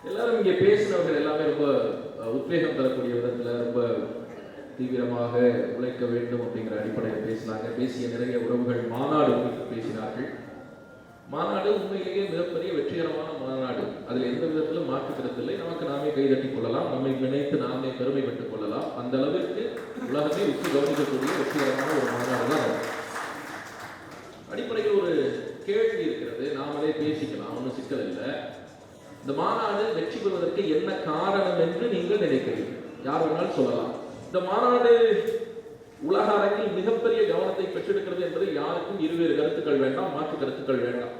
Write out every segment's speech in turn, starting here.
எல்லாரும் இங்கே பேசினவர்கள் எல்லாமே ரொம்ப உத்வேகம் தரக்கூடிய விதத்தில் ரொம்ப தீவிரமாக உழைக்க வேண்டும் அப்படிங்கிற அடிப்படையில் பேசினாங்க. பேசிய நிறைய உறவுகள் மாநாடு குறித்து பேசினார்கள். மாநாடு உண்மையிலேயே மிகப்பெரிய வெற்றிகரமான மாநாடு, அதில் எந்த விதத்திலும் மாற்று கருத்தில்லை. நமக்கு நாமே கைதட்டிக் கொள்ளலாம், நம்மை நினைத்து நாமே பெருமை பெற்றுக் கொள்ளலாம். அந்த அளவிற்கு உலகமே உற்று கவனிக்கக்கூடிய வெற்றிகரமான ஒரு மாநாடு தான். அடிப்படையில் ஒரு கேள்வி இருக்கிறது, நாமளே பேசிக்கலாம், ஒன்றும் சிக்கல் இல்லை. இந்த மாநாடு வெற்றி பெறுவதற்கு என்ன காரணம் என்று நீங்கள் நினைக்கிறீர்கள்? யார் வேணாலும் சொல்லலாம். இந்த மாநாடு உலக அரங்கில் மிகப்பெரிய கவனத்தை பெற்றெடுக்கிறது என்பது யாருக்கும் இருவேறு கருத்துக்கள் வேண்டாம், மாற்று கருத்துக்கள் வேண்டாம்.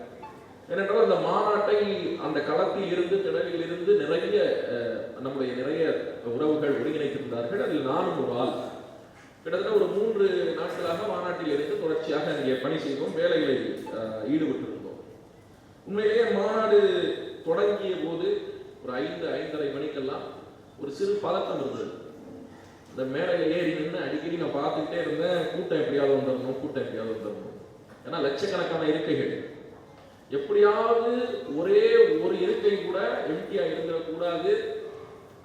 ஏனென்றால் அந்த மாநாட்டை அந்த களத்தில் இருந்து திடலில் இருந்து நம்முடைய நிறைய உறவுகள் ஒருங்கிணைத்திருந்தார்கள். அதில் நானும் ஒரு ஆள். கிட்டத்தட்ட ஒரு 3 நாட்களாக மாநாட்டில் இருந்து தொடர்ச்சியாக இங்கே பணி செய்வோம், வேலைகளில் ஈடுபட்டிருந்தோம். உண்மையிலேயே மாநாடு தொடங்கிய போது ஒரு 5-5:30 மணிக்கெல்லாம் ஒரு சிறு பதட்டம் இருந்தது. இந்த மேடையில் ஏறி நின்று அடிக்கடி நான் பார்த்துக்கிட்டே இருந்தேன், கூட்டம் எப்படியாவது வந்துடணும். ஏன்னா லட்சக்கணக்கான இருக்கைகள், எப்படியாவது ஒரே ஒரு இருக்கை கூட எம்டியா இருந்துடக்கூடாது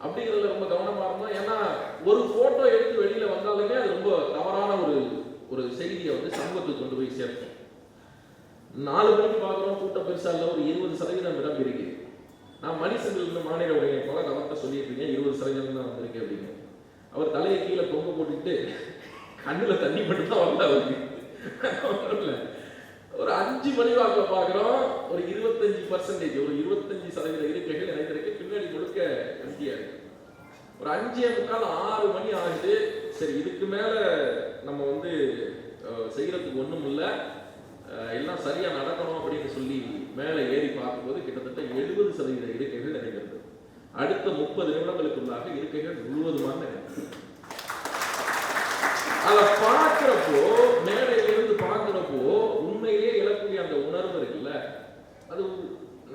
அப்படிங்கிறதுல ரொம்ப கவனமா இருந்தோம். ஏன்னா ஒரு போட்டோ எடுத்து வெளியில வந்தாலுமே அது ரொம்ப தவறான ஒரு செய்தியை வந்து சமூகத்துக்கு கொண்டு போய் சேர்த்தோம். 4 மணிக்கு பார்க்குறோம், கூட்டம் பெருசா இல்லை, ஒரு 20% இடம் இருக்கு. நான் மணிசெல்வன் மாநில ஒருங்கிணைப்பாளர் அவர்கிட்ட சொல்லிட்டு இருக்கேன், 20% தான் வந்திருக்கு அப்படின்னு. அவர் தலையை கீழே பொங்க போட்டுக்கிட்டு கண்ணுல தண்ணி மட்டும் தான் வரல அவருக்கு. ஒரு 5 மணி வாக்கில் பார்க்குறோம், ஒரு 25%, ஒரு 25% இருக்கைகள் நினைத்திருக்கு. பின்னாடி முழுக்க எம்டியா இருக்கு. ஒரு 5:45 6 மணி ஆகுது. சரி, இதுக்கு மேல நம்ம வந்து செய்யறதுக்கு ஒண்ணும் இல்லை, எல்லாம் சரியா நடக்கணும் அப்படின்னு சொல்லி மேலே ஏறி பார்க்கும்போது கிட்டத்தட்ட 70% இருக்கைகள் நிறைந்திருந்தது. அடுத்த 30 நிமிடங்களுக்குள்ளாக இருக்கைகள் முழுவதுமாக நிறைந்தது. அதை பார்க்கிறப்போ, மேடையிலிருந்து பார்க்கிறப்போ உண்மையிலேயே இழக்கூடிய அந்த உணர்வு இருக்குல்ல, அது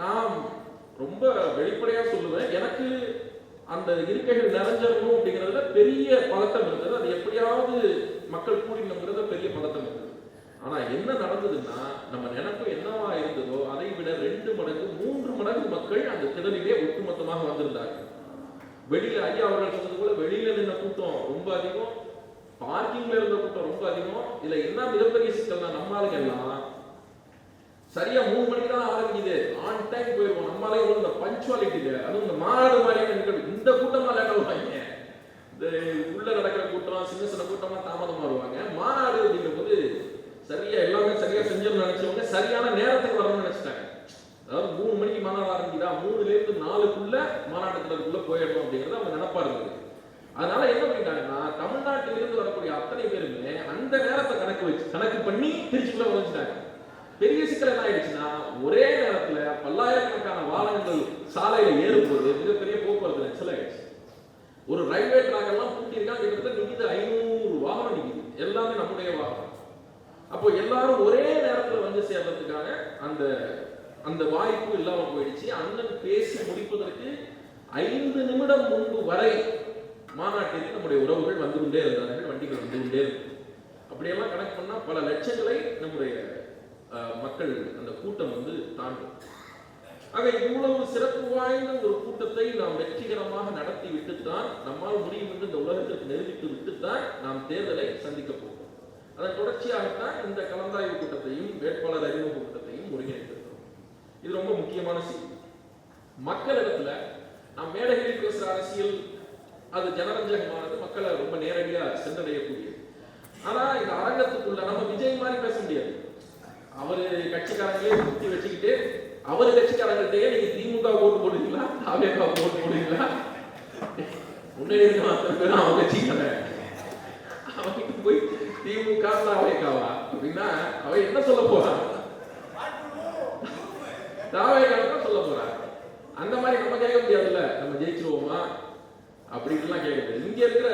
நான் ரொம்ப வெளிப்படையா சொல்லுவேன். எனக்கு அந்த இருக்கைகள் நிறைஞ்சிடணும் அப்படிங்கிறதுல பெரிய பதட்டம் இருந்தது. அது எப்படியாவது மக்கள் கூடினோங்கிறத பெரிய பதட்டம் இருந்தது. ஆனா என்ன நடந்ததுன்னா, நம்ம நினைப்பு என்னவா இருந்ததோ அதை விட 2 மடங்கு 3 மடங்கு மக்கள் அந்த திடலிலே ஒட்டுமொத்தமாக வந்திருந்தார்கள். வெளியில ஐயா அவர்கள் சொன்னது போல வெளியில நின்ன கூட்டம் ரொம்ப அதிகம், பார்க்கிங்ல இருந்த கூட்டம் ரொம்ப அதிகம். இதுல என்ன மிகப்பெரிய சிக்கல்னா, நம்மளுக்கு எல்லாம் சரியா 3 மணிக்கு தான் ஆரம்பிக்குது, ஆன் டைம் போயிருவோம். நம்மளாலே இந்த பஞ்சுவாலிட்டி, அதுவும் இந்த மாநாடு மாதிரியான நிகழ்வு, இந்த கூட்டமா லேட்டா வருவாங்க. இந்த உள்ள நடக்கிற கூட்டம், சின்ன கூட்டமா தாமதமா வருவாங்க. மாநாடு அப்படிங்கிற போது சரியா எல்லாமே சரியா செஞ்சோம்னு நினைச்சவங்க சரியான நேரத்துக்கு வரணும்னு நினைச்சிட்டாங்க. அதாவது 3 மணிக்கு மாநாடு ஆரம்பிக்குதா, 3ல இருந்து 4க்குள்ள மாநாட்டத்திற்குள்ள போயிடணும் அப்படிங்கிறது அவங்க நினைப்பா இருந்தது. அதனால என்ன பண்ணிட்டாங்கன்னா, தமிழ்நாட்டிலிருந்து வரக்கூடிய அத்தனை பேருமே அந்த நேரத்தை கணக்கு பண்ணி திருச்சிக்குள்ள வந்துட்டாங்க. பெரிய சிக்கல் என்ன ஆயிடுச்சுன்னா, ஒரே நேரத்துல பல்லாயிரக்கணக்கான வாகனங்கள் சாலையில ஏறும்போது மிகப்பெரிய போக்குவரத்து நெரிசல் ஆயிடுச்சு. ஒரு ரயில்வே ட்ராக் எல்லாம் பூட்டியிருக்காங்க, கிட்டத்தட்ட நிக்குது 500 வாகனம் நிக்குது, எல்லாமே நம்முடைய வாகனம். அப்போ எல்லாரும் ஒரே நேரத்தில் வந்து சேர்றதுக்கான அந்த வாய்ப்பு இல்லாம போயிடுச்சு. அண்ணன் பேசி முடிப்பதற்கு 5 நிமிடம் முன்பு வரை மாநாட்டிற்கு நம்முடைய உறவுகள் வந்து கொண்டே இருந்தார்கள், வண்டிகள் வந்து கொண்டே இருக்கு. அப்படியெல்லாம் கணக்கு பண்ணா பல லட்சங்களை நம்முடைய மக்கள் அந்த கூட்டம் வந்து தாண்டும். ஆக இவ்வளவு சிறப்பு வாய்ந்த ஒரு கூட்டத்தை நாம் வெற்றிகரமாக நடத்தி விட்டுத்தான், நம்மால் முடியும் என்று இந்த உலகத்திற்கு நிரூபித்து விட்டுத்தான் நாம் தேர்தலை சந்திக்க போகிறோம். அதன் தொடர்ச்சியாகத்தான் இந்த கலந்தாய்வு கூட்டத்தையும் வேட்பாளர் அறிமுக கூட்டத்தையும் ஒருங்கிணைத்திருக்கிறோம். இது ரொம்ப முக்கியமான செய்தி. மக்களிடத்துல நாம் மேடைகளில் பேசுற அரசியல் அது ஜனரஞ்சகமானது, மக்களை ரொம்ப நேரடியா சென்றடையக்கூடியது. ஆனா இந்த அரங்கத்துக்குள்ள நம்ம விஜய் மாதிரி பேச முடியாது. அவரு கட்சிக்காரங்களே சுத்தி வச்சுக்கிட்டு அவரு கட்சிக்காரங்கள்ட்டே நீங்க திமுக ஓட்டு போடுவீங்களா, அதிமுக ஓட்டு போடுவீங்களா, முன்னாடி அவங்க கட்சிக்காரன் அவங்க போய் திமுக தாவேக்காவா அப்படின்னா அவ என்ன சொல்ல போறான், தாவேக்காவா சொல்ல போறான். அந்த மாதிரி நம்ம கேட்க முடியாதுல்ல, நம்ம ஜெயிச்சிருவோமா அப்படின்லாம் கேட்க. இங்க இருக்கிற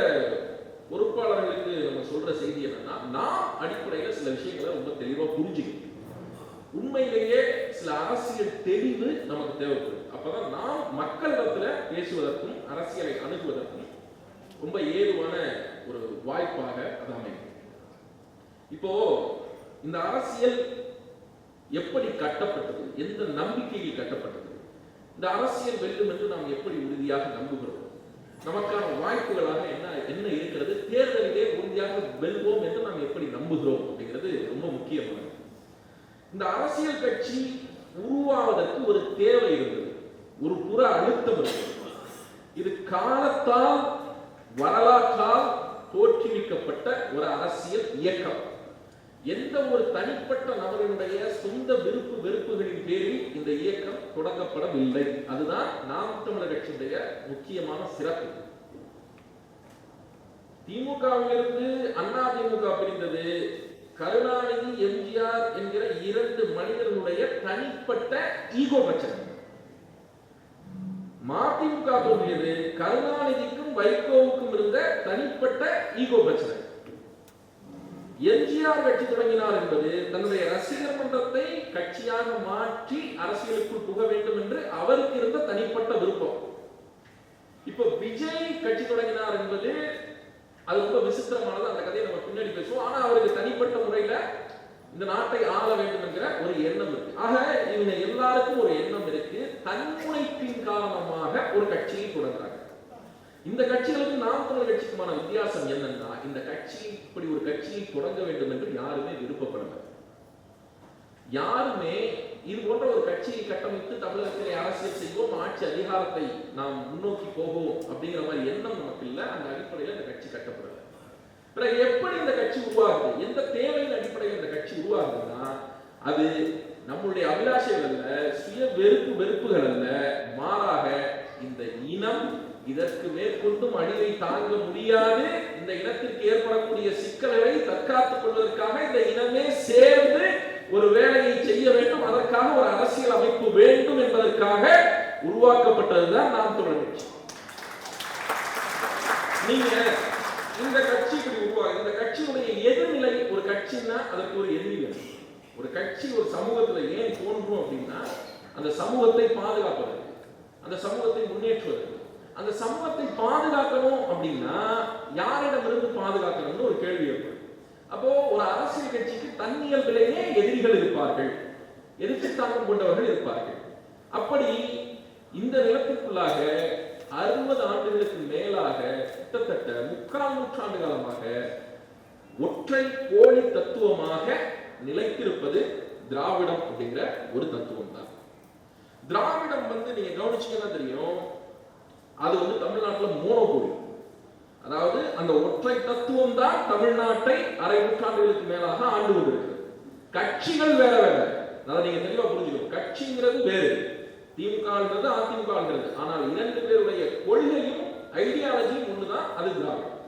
பொறுப்பாளர்களுக்கு நம்ம சொல்ற செய்தி என்னன்னா, நாம் அடிப்படையில் சில விஷயங்களை ரொம்ப தெளிவா புரிஞ்சுக்கணும். உண்மையிலேயே சில அரசியல் தெளிவு நமக்கு தேவைப்படுது. அப்பதான் நாம் மக்களிடத்துல பேசுவதற்கும் அரசியலை அணுகுவதற்கும் ரொம்ப ஏதுவான ஒரு வாய்ப்பாக அது அமையும். இப்போ இந்த அரசியல் எப்படி கட்டப்பட்டது, எந்த நம்பிக்கையில் கட்டப்பட்டது, இந்த அரசியல் வெல்லும் என்று நாம் உறுதியாக நம்புகிறோம். நமக்கான வாய்ப்புகளாக என்ன இருக்கிறது, தேர்தலிலே உறுதியாக வெல்வோம் என்று நாம் எப்படி நம்புகிறோம் அப்படிங்கிறது ரொம்ப முக்கியமானது. இந்த அரசியல் கட்சி உருவாவதற்கு ஒரு தேவை இருந்தது, ஒரு புற அழுத்தம் இருந்தது. இது காலத்தால் வரலாற்றால் தோற்றுவிக்கப்பட்ட ஒரு அரசியல் இயக்கம். எந்த ஒரு தனிப்பட்ட நபரினுடைய சொந்த விருப்பு வெறுப்புகளின் பேரில் இந்த இயக்கம் தொடங்கப்படவில்லை. அதுதான் நாம் தமிழர் கட்சியுடைய முக்கியமான சிறப்பு. திமுகவிலிருந்து அண்ணா திமுக பிரிந்தது கருணாநிதி, எம்ஜிஆர் என்கிற இரண்டு மனிதர்களுடைய தனிப்பட்ட ஈகோ பிரச்சனை. மதிமுக தோன்றியது கருணாநிதிக்கும் வைகோவுக்கும் இருந்த தனிப்பட்ட ஈகோ பிரச்சனை. எம்ஜிஆர் கட்சி தொடங்கினார் என்பது தன்னுடைய ரசிகர் மன்றத்தை கட்சியாக மாற்றி அரசியலுக்குள் புக வேண்டும் என்று அவருக்கு இருந்த தனிப்பட்ட விருப்பம். இப்ப விஜய் கட்சி தொடங்கினார் என்பது அது ரொம்ப விசித்திரமானது. அந்த கதையை நம்ம பின்னாடி பேசுவோம். ஆனா அவருக்கு தனிப்பட்ட முறையில இந்த நாட்டை ஆள வேண்டும் என்கிற ஒரு எண்ணம் இருக்கு. ஆக இவங்க எல்லாருக்கும் ஒரு எண்ணம் இருக்கு. தன்முனைப்பின் காரணமாக ஒரு கட்சியை தொடங்குறாங்க. இந்த கட்சிகளுக்கு நாம் தமிழர் கட்சிக்குமான வித்தியாசம் என்னன்னா, இந்த கட்சி இப்படி ஒரு கட்சியை தொடங்க வேண்டும் என்று யாருமே விருப்பப்படல. யாருமே இது போன்ற ஒரு கட்சியை கட்டமைத்து தமிழகத்திலே அரசியல் செய்வோம், ஆட்சி அதிகாரத்தை நாம் முன்னோக்கி போவோம் அப்படிங்கிற மாதிரி எண்ணம் நமக்கு இல்லை. அந்த அடிப்படையில் இந்த கட்சி கட்டப்படல. பிறகு எப்படி இந்த கட்சி உருவாகுது, எந்த தேவையின் அடிப்படையில் இந்த கட்சி உருவாகுதுன்னா, அது நம்மளுடைய அபிலாஷைகள் அல்ல, சுய வெறுப்புகள் அல்ல, மாறாக இந்த இனம் இதற்கு மேற்கொண்டும் அழிவை தாங்க முடியாது, இந்த இனத்திற்கு ஏற்படக்கூடிய சிக்கல்களை தற்காத்துக் கொள்வதற்காக இந்த இனமே சேர்ந்து ஒரு வேலையை செய்ய வேண்டும், அதற்காக ஒரு அரசியல் அமைப்பு வேண்டும் என்பதற்காக உருவாக்கப்பட்டதுதான் நாம் தமிழர் கட்சி. நீங்க இந்த கட்சி இப்படி உருவாக, இந்த கட்சியுடைய எதிர்நிலை, ஒரு கட்சின்னா அதற்கு ஒரு எதிரி. ஒரு கட்சி ஒரு சமூகத்துல ஏன் தோன்றும் அப்படின்னா, அந்த சமூகத்தை பாதுகாப்பதற்கு, அந்த சமூகத்தை முன்னேற்றுவதற்கு. அந்த சமூகத்தை பாதுகாக்கணும் அப்படின்னா யாரிடமிருந்து பாதுகாக்கணும்னு ஒரு கேள்வி ஏற்படும். அப்போ ஒரு அரசியல் கட்சிக்கு தன்னியல்பிலேயே எதிரிகள் இருப்பார்கள், எதிர்த்து தாக்கம் கொண்டவர்கள் இருப்பார்கள். அப்படி இந்த நிலத்திற்குள்ளாக 60 ஆண்டுகளுக்கு மேலாக கிட்டத்தட்ட 3/4 நூற்றாண்டு காலமாக ஒற்றை போலி தத்துவமாக நிலைத்திருப்பது திராவிடம் அப்படிங்கிற ஒரு தத்துவம் தான். திராவிடம் நீங்க கவனிச்சீங்கன்னா தெரியும், அது தமிழ்நாட்டில் மோனோபோலி. அதாவது அந்த ஒற்றை தத்துவம் தான் தமிழ்நாட்டை அரை நூற்றாண்டுகளுக்கு மேலாக ஆண்டு கொண்டிருக்கிறது. கட்சிகள் வேற வேற, அதை நீங்க தெளிவா புரிஞ்சுக்கணும். கட்சிங்கிறது வேறு, திமுக அதிமுக, ஆனால் இரண்டு பேருடைய கொள்கையும் ஐடியாலஜியும் ஒண்ணுதான், அது திராவிடம்.